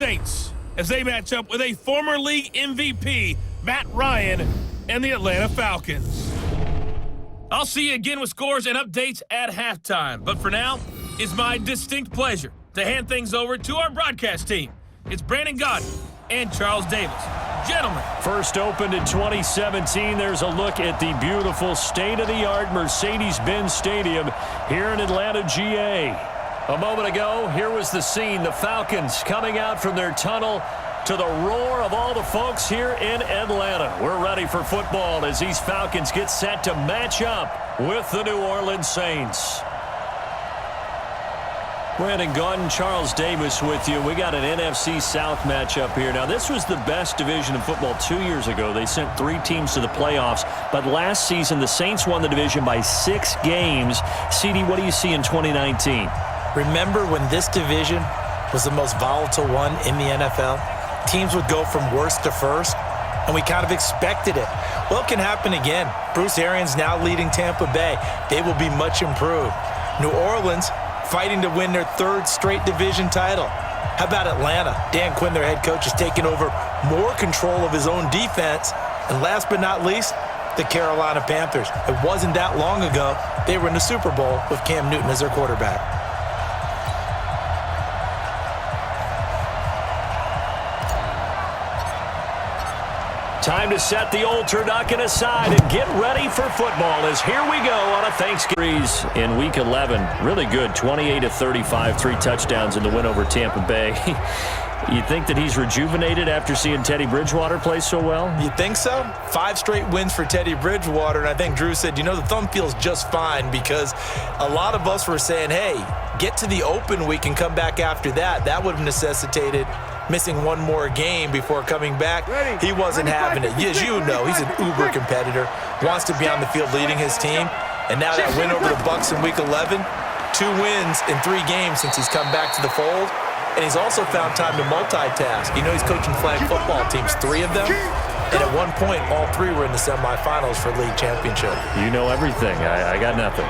Saints as they match up with a former league MVP, Matt Ryan, and the Atlanta Falcons. I'll see you again with scores and updates at halftime. But for now, it's my distinct pleasure to hand things over to our broadcast team. It's Brandon Godden and Charles Davis. Gentlemen. First opened in 2017. There's a look at the beautiful state-of-the-art Mercedes-Benz Stadium here in Atlanta, GA. A moment ago, here was the scene. The Falcons coming out from their tunnel to the roar of all the folks here in Atlanta. We're ready for football as these Falcons get set to match up with the New Orleans Saints. Brandon Godden, Charles Davis with you. We got an NFC South matchup here. Now, this was the best division in football 2 years ago. They sent 3 teams to the playoffs. But last season, the Saints won the division by 6 games. CD, what do you see in 2019? Remember when this division was the most volatile one in the NFL? Teams would go from worst to first, and we kind of expected it. Well, it can happen again. Bruce Arians now leading Tampa Bay. They will be much improved. New Orleans fighting to win their 3rd straight division title. How about Atlanta? Dan Quinn, their head coach, has taken over more control of his own defense. And last but not least, the Carolina Panthers. It wasn't that long ago they were in the Super Bowl with Cam Newton as their quarterback. Time to set the old turducken aside and get ready for football as here we go on a Thanksgiving in Week 11. Really good, 28-35, 3 touchdowns in the win over Tampa Bay. You think that he's rejuvenated after seeing Teddy Bridgewater play so well? You think so? 5 straight wins for Teddy Bridgewater, and I think Drew said, the thumb feels just fine because a lot of us were saying, hey, get to the open week and come back after that. That would have necessitated missing 1 more game before coming back. He wasn't having it. As you know, he's an uber competitor, wants to be on the field leading his team. And now that win over the Bucs in Week 11, 2 wins in 3 games since he's come back to the fold. And he's also found time to multitask. He's coaching flag football teams, 3 of them. And at one point, all 3 were in the semifinals for league championship. You know everything. I got nothing.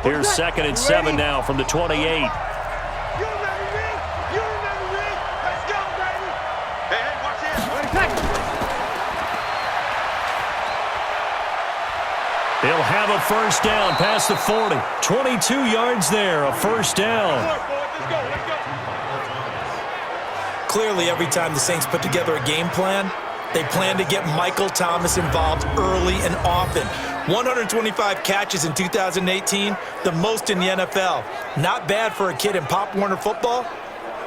Here's 2nd and 7 now from the 28. You remember me? You remember me? Let's go, baby. Hey, watch this. They'll have a first down past the 40. 22 yards there, a first down. Let's go. Clearly, every time the Saints put together a game plan, they plan to get Michael Thomas involved early and often. 125 catches in 2018, the most in the NFL. Not bad for a kid in Pop Warner football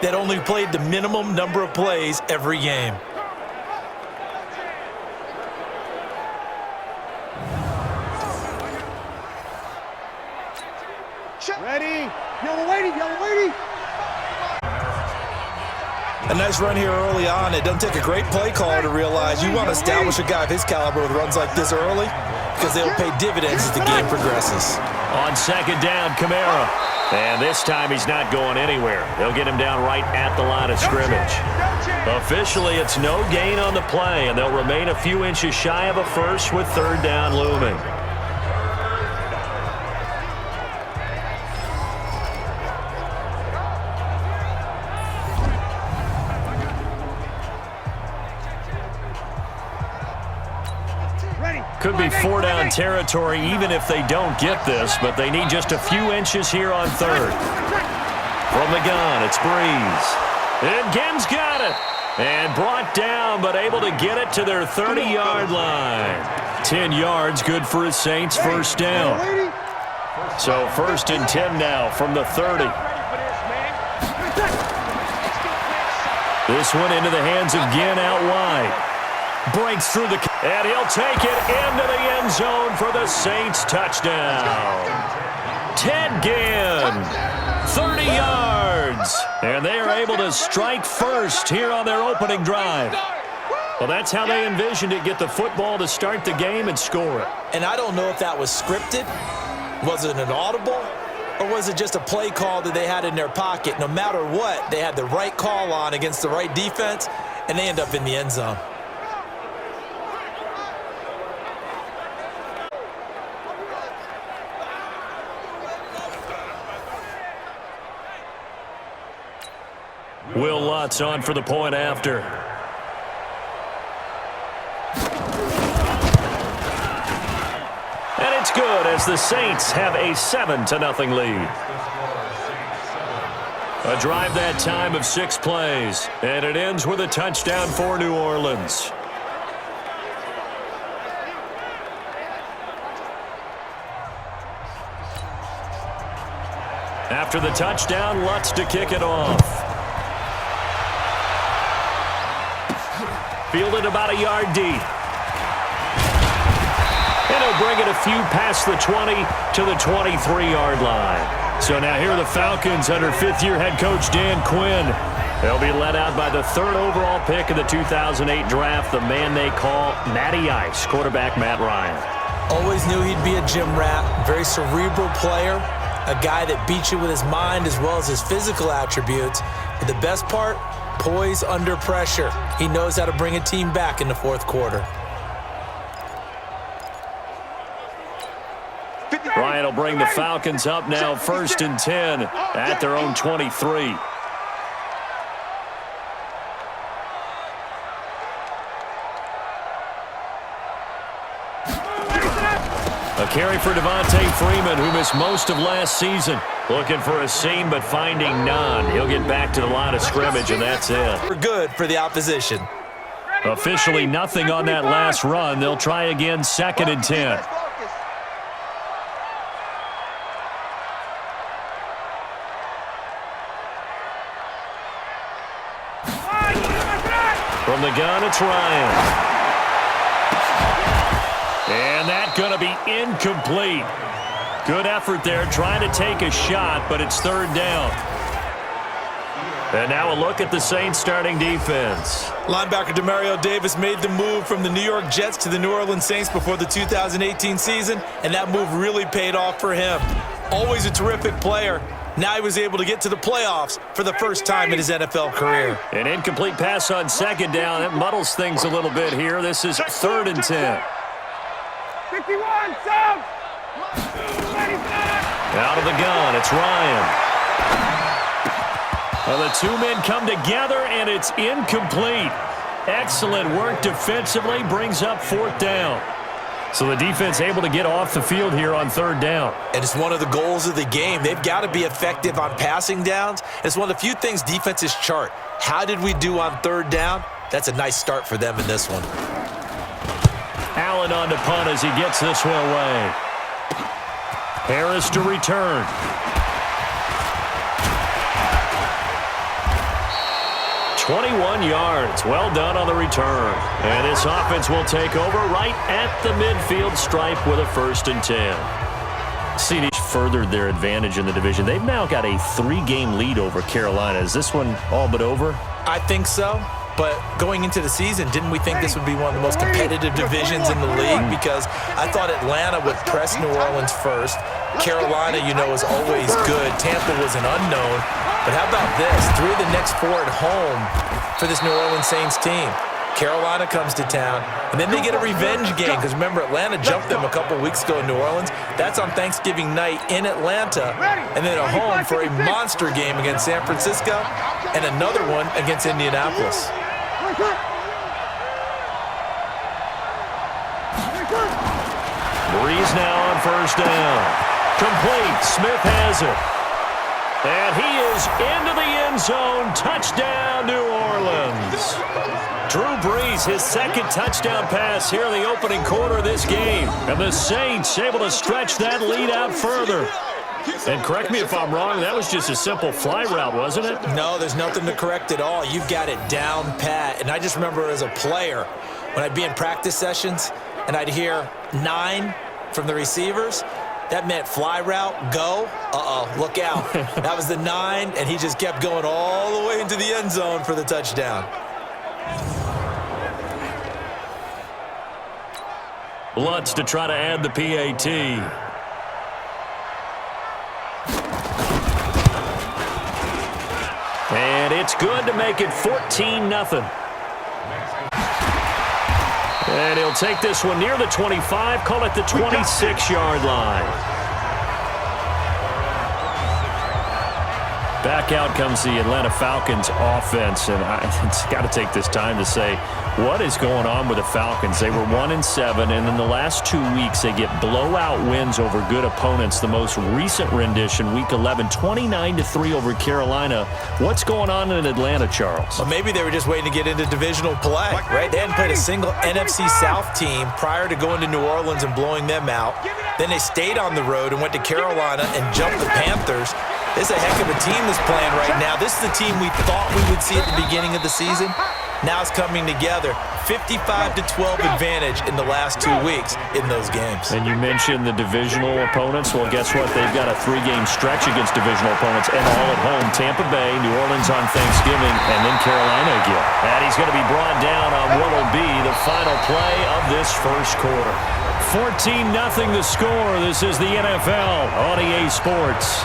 that only played the minimum number of plays every game. Ready? Yellow lady. A nice run here early on. It doesn't take a great play caller to realize you want to establish a guy of his caliber with runs like this early because they'll pay dividends as the game progresses. On 2nd down, Kamara. And this time he's not going anywhere. They'll get him down right at the line of scrimmage. Officially, it's no gain on the play, and they'll remain a few inches shy of a first with 3rd down looming. Could be 4-down territory even if they don't get this, but they need just a few inches here on 3rd. From the gun, it's Breeze. And Gibbs got it. And brought down, but able to get it to their 30-yard line. 10 yards, good for his Saints, first down. So 1st and 10 now from the 30. This one into the hands of Ginn out wide. Breaks through the... And he'll take it into the end zone for the Saints touchdown. Ted Ginn, 30 yards. And they are able to strike first here on their opening drive. Well, that's how they envisioned it, get the football to start the game and score it. And I don't know if that was scripted. Was it an audible? Or was it just a play call that they had in their pocket? No matter what, they had the right call on against the right defense, and they end up in the end zone. Will Lutz on for the point after. And it's good as the Saints have a 7-0 lead. A drive that time of 6 plays, and it ends with a touchdown for New Orleans. After the touchdown, Lutz to kick it off. Fielded about a yard deep. And he'll bring it a few past the 20 to the 23-yard line. So now here are the Falcons under fifth-year head coach Dan Quinn. They'll be led out by the 3rd overall pick of the 2008 draft, the man they call Matty Ice, quarterback Matt Ryan. Always knew he'd be a gym rat, very cerebral player, a guy that beats you with his mind as well as his physical attributes. But the best part, poise under pressure. He knows how to bring a team back in the 4th quarter. Ryan will bring the Falcons up now 1st and 10 at their own 23. A carry for Devontae Freeman, who missed most of last season. Looking for a seam, but finding none. He'll get back to the line of scrimmage, and that's it. We're good for the opposition. Officially nothing on that last run. They'll try again 2nd and 10. From the gun, it's Ryan. And that's going to be incomplete. Good effort there, trying to take a shot, but it's 3rd down. And now a look at the Saints starting defense. Linebacker Demario Davis made the move from the New York Jets to the New Orleans Saints before the 2018 season, and that move really paid off for him. Always a terrific player. Now he was able to get to the playoffs for the first time in his NFL career. An incomplete pass on 2nd down. That muddles things a little bit here. This is 3rd and 10. 51, sub! Out of the gun, it's Ryan. Well, the 2 men come together, and it's incomplete. Excellent work defensively, brings up 4th down. So the defense able to get off the field here on 3rd down. And it's one of the goals of the game. They've got to be effective on passing downs. It's one of the few things defenses chart. How did we do on 3rd down? That's a nice start for them in this one. Allen on to punt as he gets this one away. Harris to return. "21 yards. Well done on the return. And this offense will take over right at the midfield stripe with a 1st and 10. CD furthered their advantage in the division. They've now got a 3-game lead over Carolina. Is this one all but over? I think so. But going into the season, didn't we think this would be one of the most competitive divisions in the league? Because I thought Atlanta would press New Orleans first. Carolina, you know, is always good. Tampa was an unknown. But how about this? 3 of the next 4 at home for this New Orleans Saints team. Carolina comes to town, and then they get a revenge game. Because remember, Atlanta jumped them a couple weeks ago in New Orleans. That's on Thanksgiving night in Atlanta. And then at home for a monster game against San Francisco and another one against Indianapolis. Breeze now on 1st down. Complete. Smith has it. And he is into the end zone. Touchdown, New Orleans. Drew Brees, his 2nd touchdown pass here in the opening quarter of this game. And the Saints able to stretch that lead out further. And correct me if I'm wrong, that was just a simple fly route, wasn't it? No, there's nothing to correct at all. You've got it down pat. And I just remember as a player, when I'd be in practice sessions and I'd hear 9 from the receivers, that meant fly route, go. Uh-oh, look out. That was the 9, and he just kept going all the way into the end zone for the touchdown. Lutz to try to add the PAT. And it's good to make it 14-0. And he'll take this one near the 25, call it the 26-yard line. Back out comes the Atlanta Falcons offense, and it's got to take this time to say, what is going on with the Falcons? They were 1-7, and in the last 2 weeks, they get blowout wins over good opponents. The most recent rendition, Week 11, 29-3 over Carolina. What's going on in Atlanta, Charles? Well, maybe they were just waiting to get into divisional play, right? They hadn't played a single NFC South team prior to going to New Orleans and blowing them out. Then they stayed on the road and went to Carolina and jumped the Panthers. This is a heck of a team that's playing right now. This is the team we thought we would see at the beginning of the season. Now it's coming together. 55-12 advantage in the last 2 weeks in those games. And you mentioned the divisional opponents. Well, guess what? They've got a 3-game stretch against divisional opponents, and all at home. Tampa Bay, New Orleans on Thanksgiving, and then Carolina again. And he's going to be brought down on what will be the final play of this first quarter. 14-0 the score. This is the NFL on EA Sports.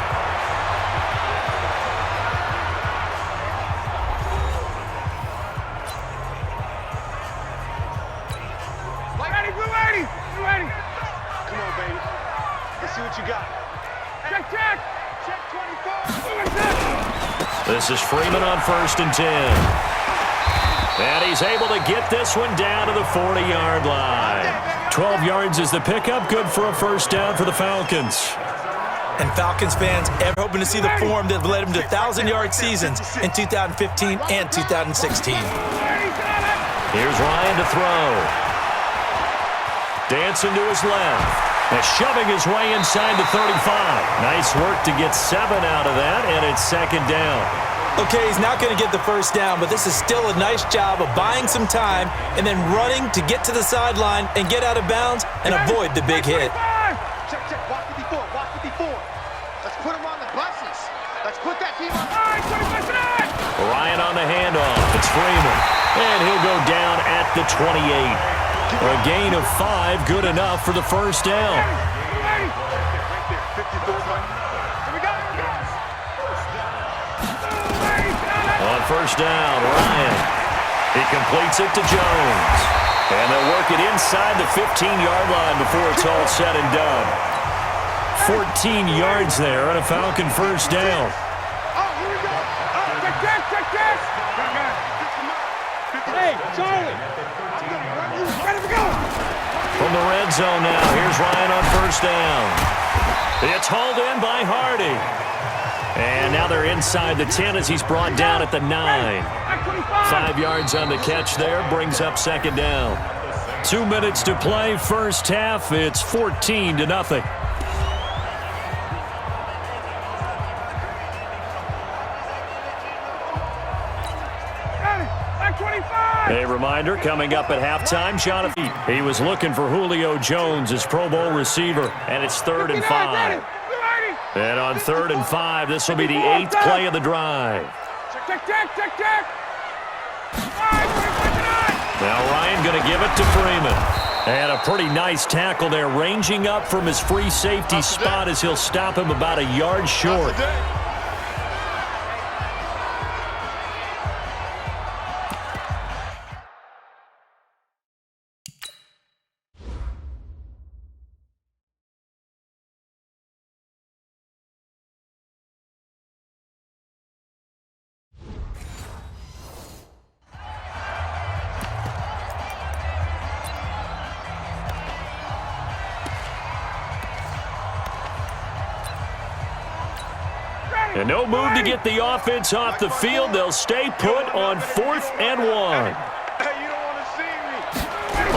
This is Freeman on 1st and 10. And he's able to get this one down to the 40-yard line. 12 yards is the pickup. Good for a first down for the Falcons. And Falcons fans ever hoping to see the form that led them to 1,000-yard seasons in 2015 and 2016. Here's Ryan to throw. Dancing to his left. And shoving his way inside the 35. Nice work to get 7 out of that, and it's second down. Okay, he's not going to get the first down, but this is still a nice job of buying some time and then running to get to the sideline and get out of bounds and avoid the big hit. Check, walk 54, walk 54. Let's put him on the buses. Let's put that team on. Ryan on the handoff. It's Freeman. And he'll go down at the 28. A gain of 5, good enough for the first down. On first down, Ryan. He completes it to Jones. And they'll work it inside the 15-yard line before it's all said and done. 14 yards there on a Falcon first down. Hey, Charlie. From the red zone now, here's Ryan on first down. It's hauled in by Hardy. And now they're inside the 10 as he's brought down at the 9. 5 yards on the catch there, brings up second down. 2 minutes to play, first half. It's 14-0. A reminder, coming up at halftime, Jonathan. He was looking for Julio Jones, his Pro Bowl receiver, and it's 3rd and 5. And on 3rd and 5, this will be the 8th play of the drive. Check. Now Ryan going to give it to Freeman. And a pretty nice tackle there, ranging up from his free safety spot as he'll stop him about a yard short. And no move to get the offense off the field. They'll stay put on 4th and 1. Hey, you don't want to see me.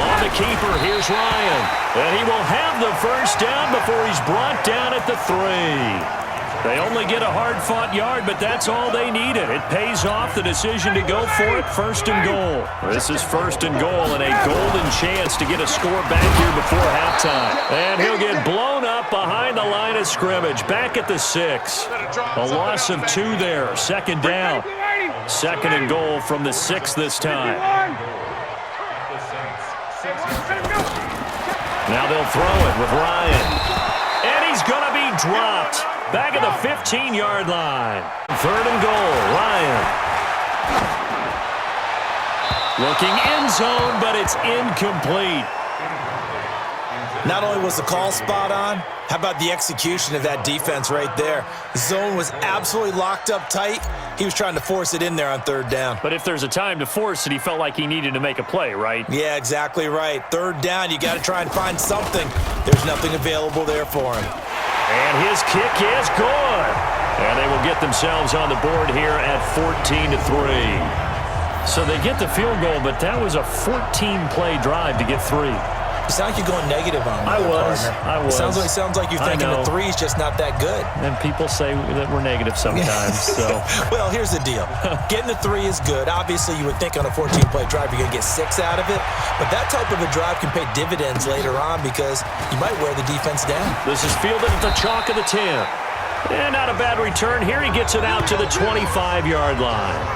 On the keeper, here's Ryan. And he will have the first down before he's brought down at the 3. They only get a hard-fought yard, but that's all they needed. It pays off the decision to go for it, 1st and goal. This is 1st and goal and a golden chance to get a score back here before halftime. And he'll get blown up behind the line of scrimmage, back at the 6. A loss of 2 there, 2nd down. 2nd and goal from the 6 this time. Now they'll throw it with Ryan. And he's going to be dropped. Back at the 15-yard line. 3rd and goal, Ryan. Looking end zone, but it's incomplete. Not only was the call spot on, how about the execution of that defense right there? The zone was absolutely locked up tight. He was trying to force it in there on third down. But if there's a time to force it, he felt like he needed to make a play, right? Yeah, exactly right. Third down, you got to try and find something. There's nothing available there for him. And his kick is good. And they will get themselves on the board here at 14-3. So they get the field goal, but that was a 14-play drive to get 3. You sound like you're going negative on me, I was. It sounds like you're thinking the 3's just not that good. And people say that we're negative sometimes. So, well, here's the deal. Getting the 3 is good. Obviously, you would think on a 14-play drive you're going to get 6 out of it. But that type of a drive can pay dividends later on because you might wear the defense down. This is fielded at the chalk of the 10. And not a bad return. Here he gets it out to the 25-yard line.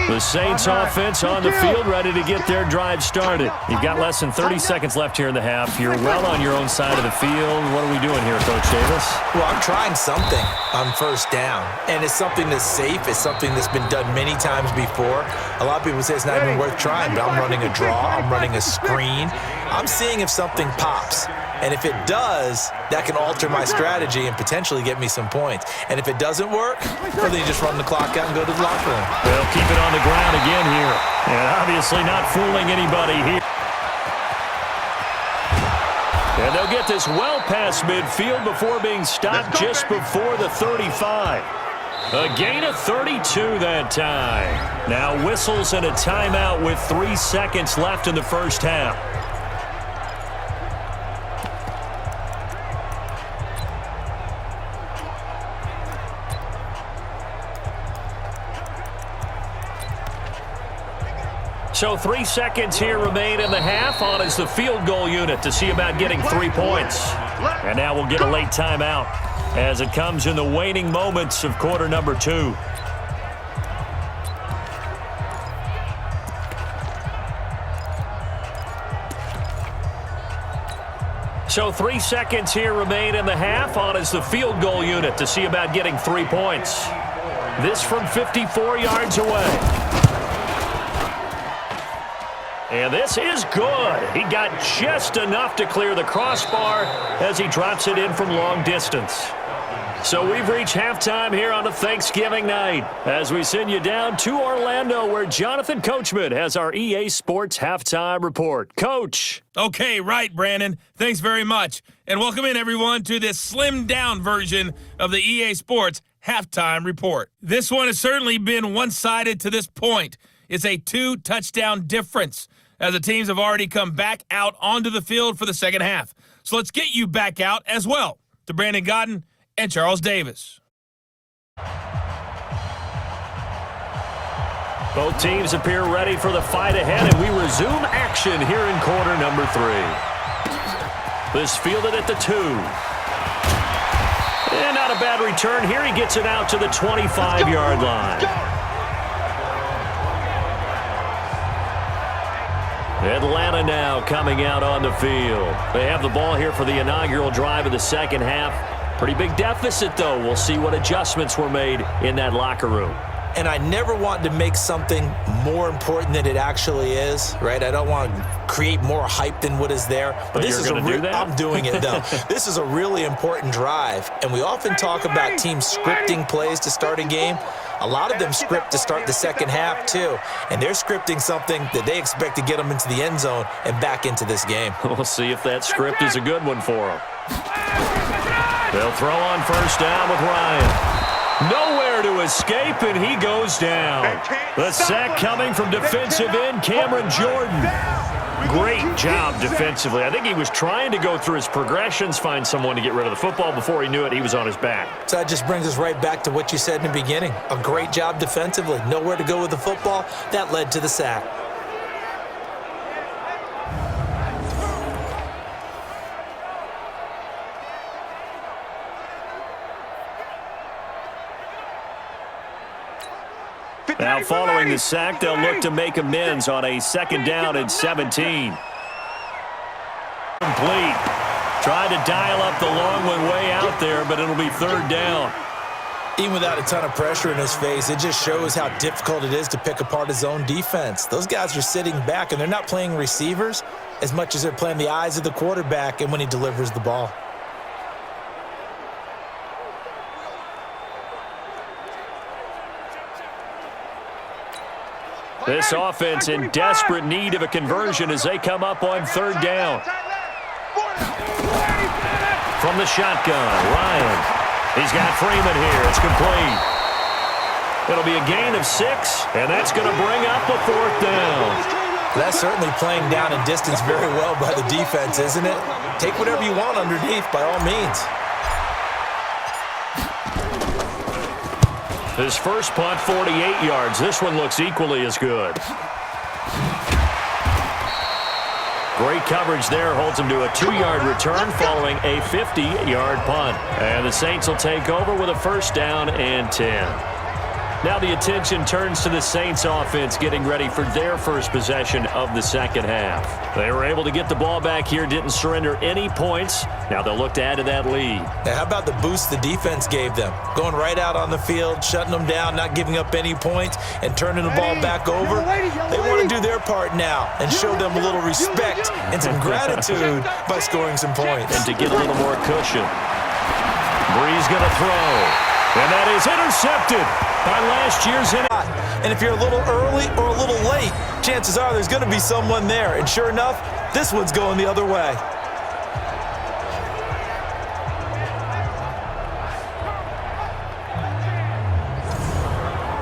The Saints offense on the field, ready to get their drive started. You've got less than 30 seconds left here in the half. You're well on your own side of the field. What are we doing here, Coach Davis? Well, I'm trying something on first down, and it's something that's safe. It's something that's been done many times before. A lot of people say it's not even worth trying, but I'm running a draw. I'm running a screen. I'm seeing if something pops. And if it does, that can alter my strategy and potentially get me some points. And if it doesn't work, well, then you just run the clock out and go to the locker room. They'll keep it on the ground again here. And obviously not fooling anybody here. And they'll get this well past midfield before being stopped just before the 35. A gain of 32 that time. Now whistles and a timeout with 3 seconds left in the first half. So 3 seconds here remain in the half. On is the field goal unit to see about getting 3 points. And now we'll get a late timeout as it comes in the waning moments of quarter number 2. So 3 seconds here remain in the half. On is the field goal unit to see about getting 3 points. This from 54 yards away. And this is good. He got just enough to clear the crossbar as he drops it in from long distance. So we've reached halftime here on a Thanksgiving night as we send you down to Orlando where Jonathan Coachman has our EA Sports Halftime Report. Coach. Okay, right, Brandon. Thanks very much. And welcome in, everyone, to this slimmed-down version of the EA Sports Halftime Report. This one has certainly been one-sided to this point. It's a 2-touchdown difference as the teams have already come back out onto the field for the second half. So let's get you back out as well to Brandon Godden and Charles Davis. Both teams appear ready for the fight ahead, and we resume action here in quarter number 3. This fielded at the 2. And not a bad return. Here he gets it out to the 25-yard line. Atlanta now coming out on the field. They have the ball here for the inaugural drive of the second half. Pretty big deficit, though. We'll see what adjustments were made in that locker room. And I never want to make something more important than it actually is, right? I don't want to create more hype than what is there. But this is I'm doing it, though. This is a really important drive. And we often talk about teams scripting plays to start a game. A lot of them script to start the second half, too. And they're scripting something that they expect to get them into the end zone and back into this game. We'll see if that script is a good one for them. They'll throw on first down with Ryan. Nowhere to escape, and he goes down. The sack coming from defensive end Cameron Jordan. Great job defensively. I think he was trying to go through his progressions, find someone to get rid of the football. Before he knew it, he was on his back. So that just brings us right back to what you said in the beginning. A great job defensively. Nowhere to go with the football. That led to the sack. Now following the sack, they'll look to make amends on a second down and 17. Complete. Tried to dial up the long one way out there, but it'll be third down. Even without a ton of pressure in his face, it just shows how difficult it is to pick apart his own defense. Those guys are sitting back, and they're not playing receivers as much as they're playing the eyes of the quarterback and when he delivers the ball. This offense in desperate need of a conversion as they come up on third down. From the shotgun, Ryan. He's got Freeman here. It's complete. It'll be a gain of 6, and that's going to bring up a fourth down. That's certainly playing down in distance very well by the defense, isn't it? Take whatever you want underneath by all means. His first punt, 48 yards. This one looks equally as good. Great coverage there, holds him to a 2-yard return following a 50-yard punt. And the Saints will take over with a first down and 10. Now the attention turns to the Saints offense getting ready for their first possession of the second half. They were able to get the ball back here, didn't surrender any points. Now they'll look to add to that lead. Now, how about the boost the defense gave them? Going right out on the field, shutting them down, not giving up any points, and turning the ball back over. They want to do their part now and show them a little respect and some gratitude by scoring some points. And to get a little more cushion. Bree's going to throw. And that is intercepted by last year's And if you're a little early or a little late, chances are there's going to be someone there. And sure enough, this one's going the other way.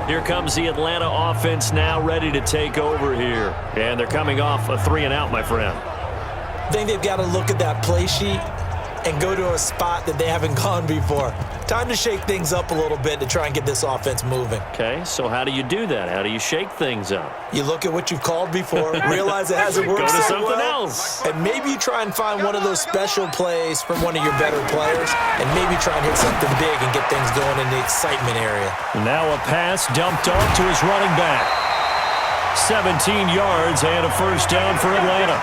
Here comes the Atlanta offense now ready to take over here. And they're coming off a 3-and-out, my friend. I think they've got to look at that play sheet and go to a spot that they haven't gone before. Time to shake things up a little bit to try and get this offense moving. Okay, so how do you do that? How do you shake things up? You look at what you've called before, realize it hasn't worked Go to so something well, else. and maybe you try and find one of those special plays from one of your better players, and maybe try and hit something big and get things going in the excitement area. Now a pass dumped off to his running back. 17 yards and a first down for Atlanta.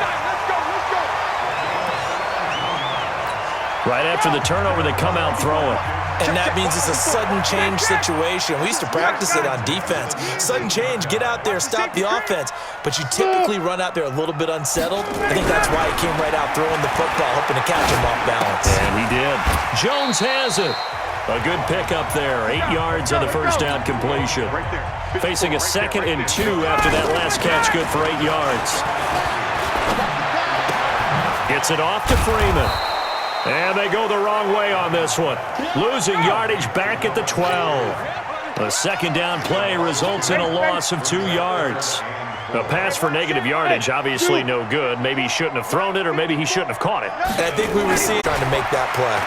Right after the turnover, they come out throwing. And that means it's a sudden change situation. We used to practice it on defense. Sudden change, get out there, stop the offense. But you typically run out there a little bit unsettled. I think that's why he came right out throwing the football, hoping to catch him off balance. And he did. Jones has it. A good pickup there. 8 yards on the first down completion. Facing a 2nd and 2 after that last catch, good for 8 yards. Gets it off to Freeman. And they go the wrong way on this one. Losing yardage back at the 12. A second down play results in a loss of 2 yards. A pass for negative yardage, obviously no good. Maybe he shouldn't have thrown it, or maybe he shouldn't have caught it. And I think we were seeing trying to make that play.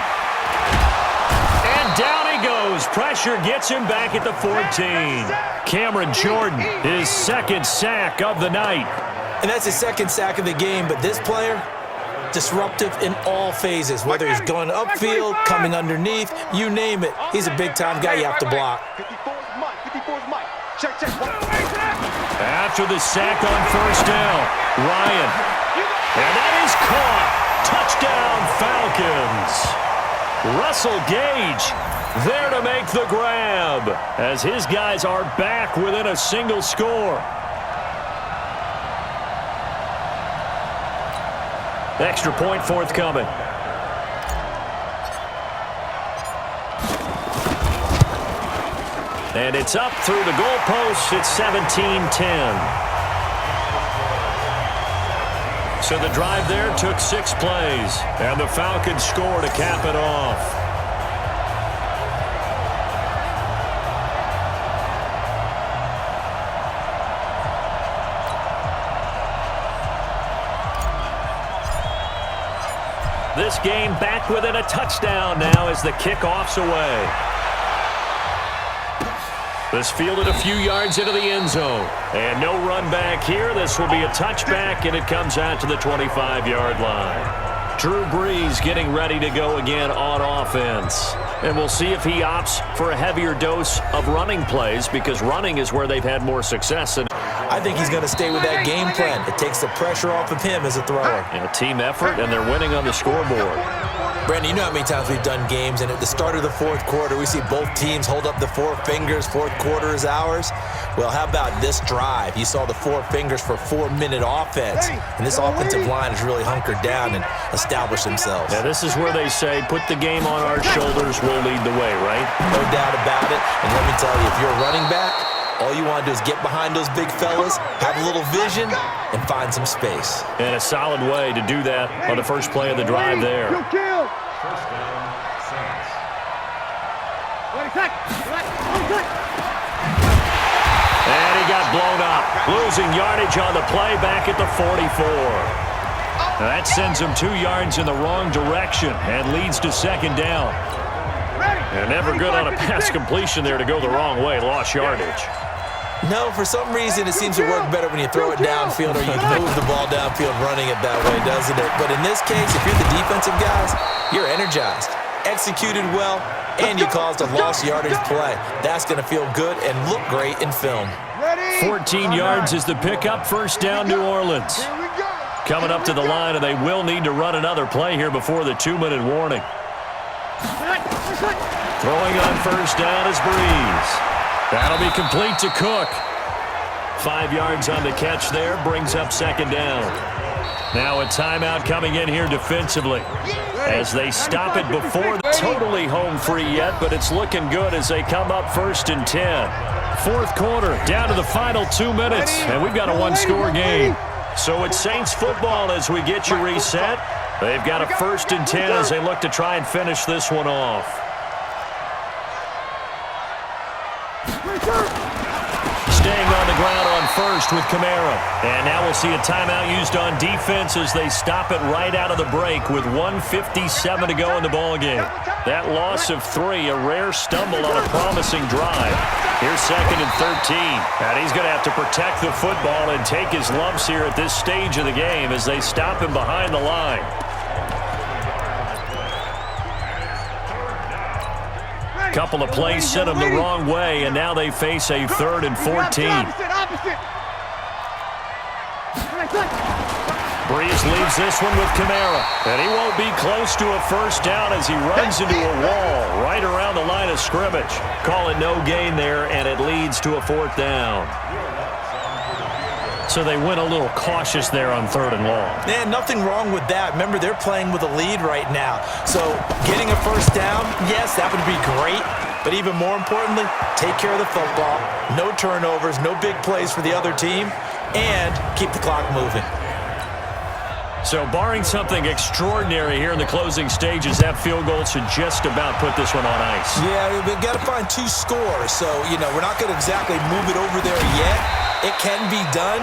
And down he goes. Pressure gets him back at the 14. Cameron Jordan, his 2nd sack of the night. And that's his 2nd sack of the game, but this player, disruptive in all phases, whether he's going upfield, coming underneath, you name it. He's a big-time guy you have to block. After the sack on first down, Ryan. And that is caught. Touchdown, Falcons. Russell Gage there to make the grab as his guys are back within a single score. Extra point forthcoming. And it's up through the goalposts. It's 17-10. So the drive there took 6 plays. And the Falcons score to cap it off. This game back within a touchdown now as the kickoff's away. This fielded a few yards into the end zone. And no run back here. This will be a touchback, and it comes out to the 25-yard line. Drew Brees getting ready to go again on offense. And we'll see if he opts for a heavier dose of running plays, because running is where they've had more success. I think he's going to stay with that game plan. It takes the pressure off of him as a thrower. A team effort, and they're winning on the scoreboard. Brandon, you know how many times we've done games, and at the start of the fourth quarter, we see both teams hold up the four fingers, fourth quarter is ours. Well, how about this drive? You saw the four fingers for 4-minute offense, and this offensive line has really hunkered down and established themselves. Now, this is where they say, put the game on our shoulders, we'll lead the way, right? No doubt about it, and let me tell you, if you're a running back, all you want to do is get behind those big fellas, have a little vision, and find some space. And a solid way to do that on the first play of the drive there. First down, Saints. And he got blown up, losing yardage on the play back at the 44. Now that sends him 2 yards in the wrong direction and leads to second down. And never good on a pass completion there to go the wrong way, lost yardage. No, for some reason, it seems to work better when you throw it downfield or you move the ball downfield running it that way, doesn't it? But in this case, if you're the defensive guys, you're energized, executed well, and you caused a lost yardage play. That's going to feel good and look great in film. 14 yards is the pickup, first down New Orleans. Coming up to the line, and they will need to run another play here before the 2-minute warning. Throwing on first down is Breeze. That'll be complete to Cook. 5 yards on the catch there, brings up second down. Now a timeout coming in here defensively as they stop it before totally home free yet, but it's looking good as they come up 1st and 10. Fourth quarter, down to the final 2 minutes, and we've got a one-score game. So it's Saints football as we get you reset. They've got a 1st and 10 as they look to try and finish this one off. Staying on the ground on first with Kamara. And now we'll see a timeout used on defense as they stop it right out of the break with 1:57 to go in the ballgame. That loss of 3, a rare stumble on a promising drive. Here's 2nd and 13. And he's going to have to protect the football and take his lumps here at this stage of the game as they stop him behind the line. Couple of plays sent them the wrong way, and now they face a 3rd and 14. Breeze leaves this one with Kamara, and he won't be close to a first down as he runs into a wall right around the line of scrimmage. Call it no gain there, and it leads to a 4th down. So they went a little cautious there on 3rd and long. Man, nothing wrong with that. Remember, they're playing with a lead right now. So getting a first down, yes, that would be great. But even more importantly, take care of the football. No turnovers, no big plays for the other team, and keep the clock moving. So barring something extraordinary here in the closing stages, that field goal should just about put this one on ice. Yeah, we've got to find 2 scores. So, we're not going to exactly move it over there yet. It can be done.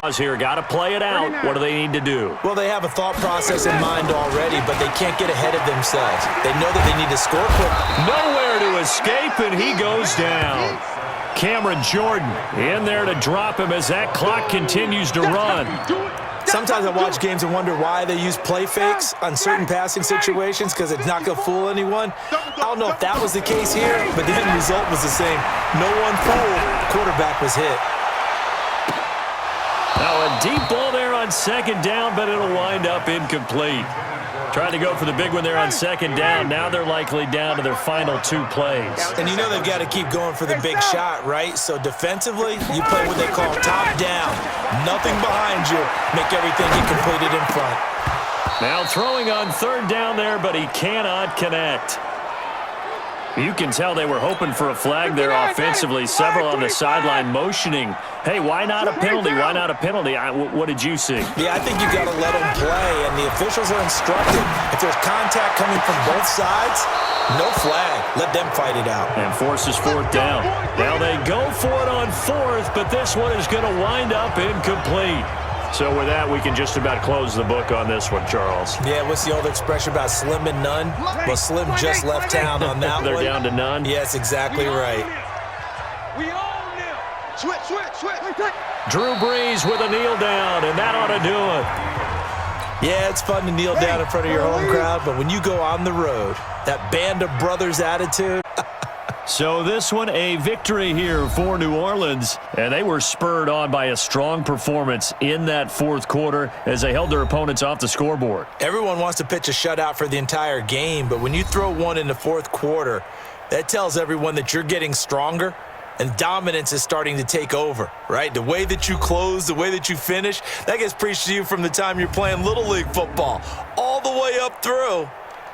But here, got to play it out. What do they need to do? Well, they have a thought process in mind already, but they can't get ahead of themselves. They know that they need to score quick. Nowhere to escape, and he goes down. Cameron Jordan in there to drop him as that clock continues to run. Sometimes I watch games and wonder why they use play fakes on certain passing situations because it's not going to fool anyone. I don't know if that was the case here, but the end result was the same. No one fooled. Quarterback was hit. Now a deep ball there on second down, but it'll wind up incomplete. Trying to go for the big one there on second down. Now they're likely down to their final 2 plays. And they've got to keep going for the big shot, right? So defensively, you play what they call top down. Nothing behind you. Make everything get completed in front. Now throwing on 3rd down there, but he cannot connect. You can tell they were hoping for a flag there offensively. Several on the sideline motioning, hey, why not a penalty? Why not a penalty? What did you see? Yeah, I think you got to let them play, and the officials are instructed. If there's contact coming from both sides, no flag. Let them fight it out. And forces 4th down. Now they go for it on 4th, but this one is going to wind up incomplete. So with that, we can just about close the book on this one, Charles. Yeah, what's the old expression about slim and none? Well, Slim just left town on that They're one. down to none? Yes, exactly right. We own them. Switch. Drew Brees with a kneel down, and that ought to do it. Yeah, it's fun to kneel down in front of your home crowd, but when you go on the road, that band of brothers attitude, So this one, a victory here for New Orleans, and they were spurred on by a strong performance in that fourth quarter as they held their opponents off the scoreboard. Everyone wants to pitch a shutout for the entire game, but when you throw one in the fourth quarter, that tells everyone that you're getting stronger and dominance is starting to take over, right? The way that you close, the way that you finish, that gets preached to you from the time you're playing Little League football all the way up through,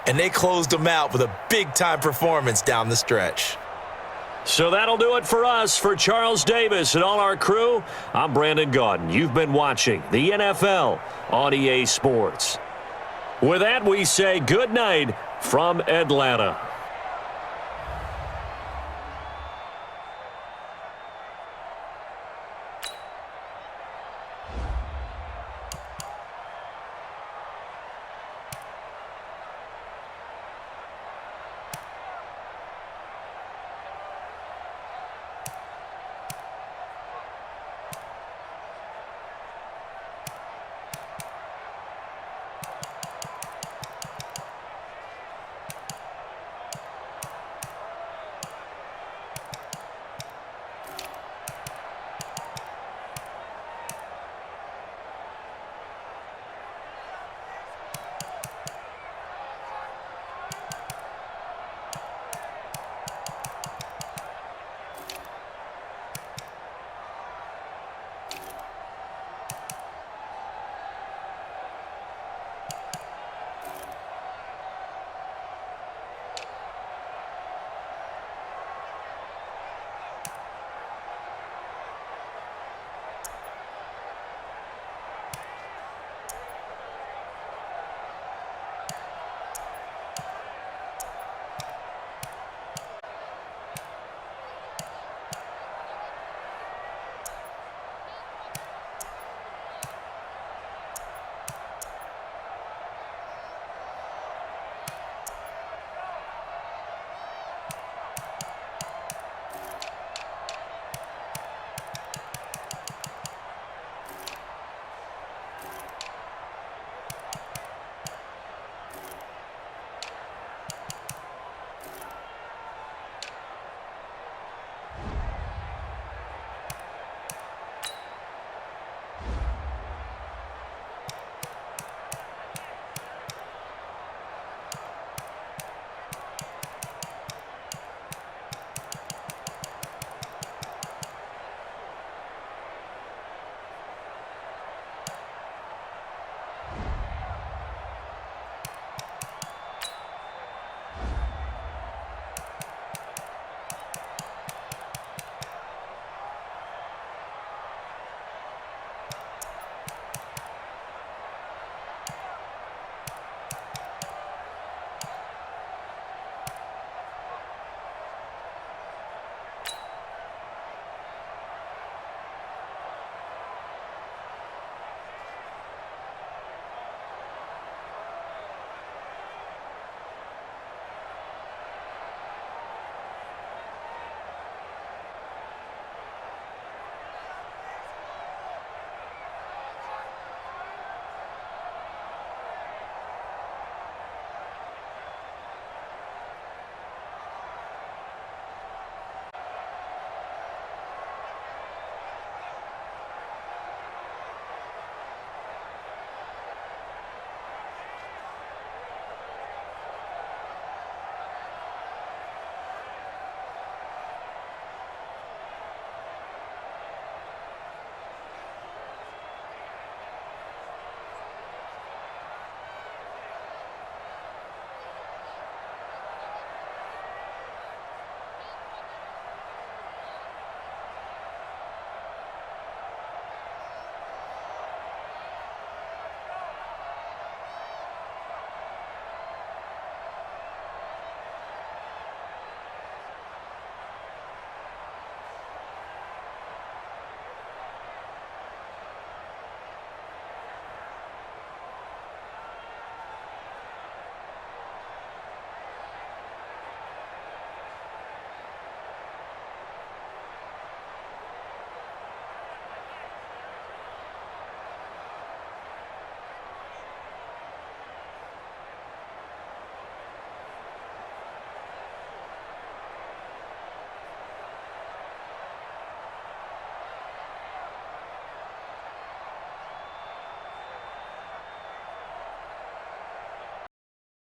and they closed them out with a big-time performance down the stretch. So that'll do it for us. For Charles Davis and all our crew, I'm Brandon Gaudin. You've been watching the NFL on EA Sports. With that, we say good night from Atlanta.